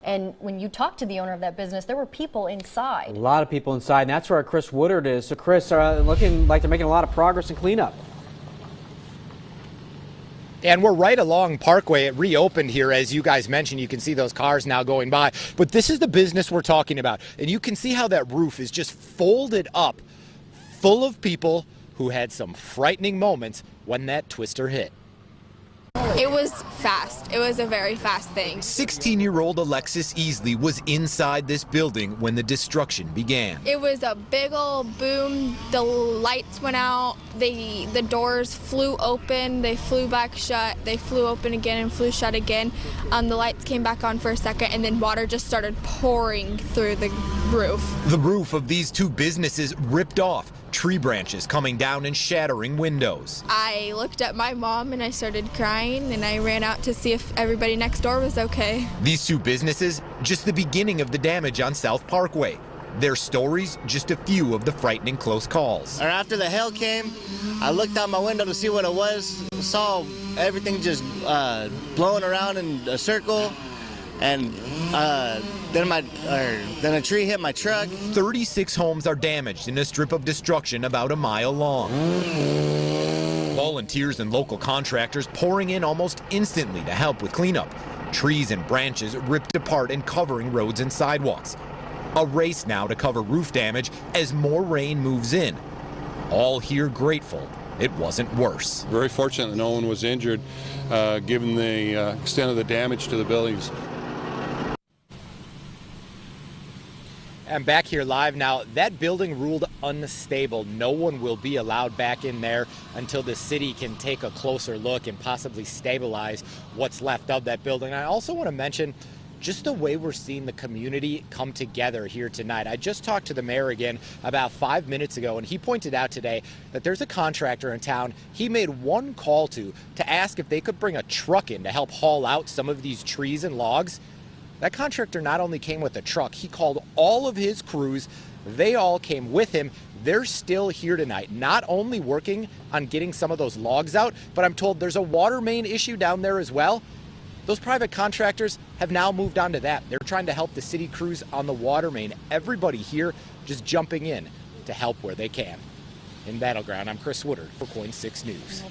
And when you talk to the owner of that business, there were people inside. A lot of people inside, and that's where Chris Woodard is. So Chris, looking like they're making a lot of progress in cleanup. And we're right along Parkway. It reopened here, as you guys mentioned. You can see those cars now going by. But this is the business we're talking about. And you can see how that roof is just folded up, full of people who had some frightening moments when that twister hit. It was fast. It was a very fast thing. 16-year-old Alexis Easley was inside this building when the destruction began. It was a big old boom. The lights went out. The doors flew open. They flew back shut. They flew open again and flew shut again. The lights came back on for a second, and then water just started pouring through the roof. The roof of these two businesses ripped off, tree branches coming down and shattering windows. I looked at my mom and I started crying, and I ran out to see if everybody next door was okay. These two businesses, just the beginning of the damage on South Parkway. Their stories, just a few of the frightening close calls. After the hail came, I looked out my window to see what it was, saw everything just blowing around in a circle, and then a tree hit my truck. 36 homes are damaged in a strip of destruction about a mile long. Volunteers and local contractors pouring in almost instantly to help with cleanup. Trees and branches ripped apart and covering roads and sidewalks. A race now to cover roof damage as more rain moves in. All here grateful it wasn't worse. Very fortunate that no one was injured, given the extent of the damage to the buildings. I'm back here live now. That building ruled unstable. No one will be allowed back in there until the city can take a closer look and possibly stabilize what's left of that building. I also want to mention just the way we're seeing the community come together here tonight. I just talked to the mayor again about 5 minutes ago, and he pointed out today that there's a contractor in town he made one call to ask if they could bring a truck in to help haul out some of these trees and logs. That contractor not only came with a truck, he called all of his crews. They all came with him. They're still here tonight, not only working on getting some of those logs out, but I'm told there's a water main issue down there as well. Those private contractors have now moved on to that. They're trying to help the city crews on the water main. Everybody here just jumping in to help where they can. In Battleground, I'm Chris Woodard for KOIN 6 News.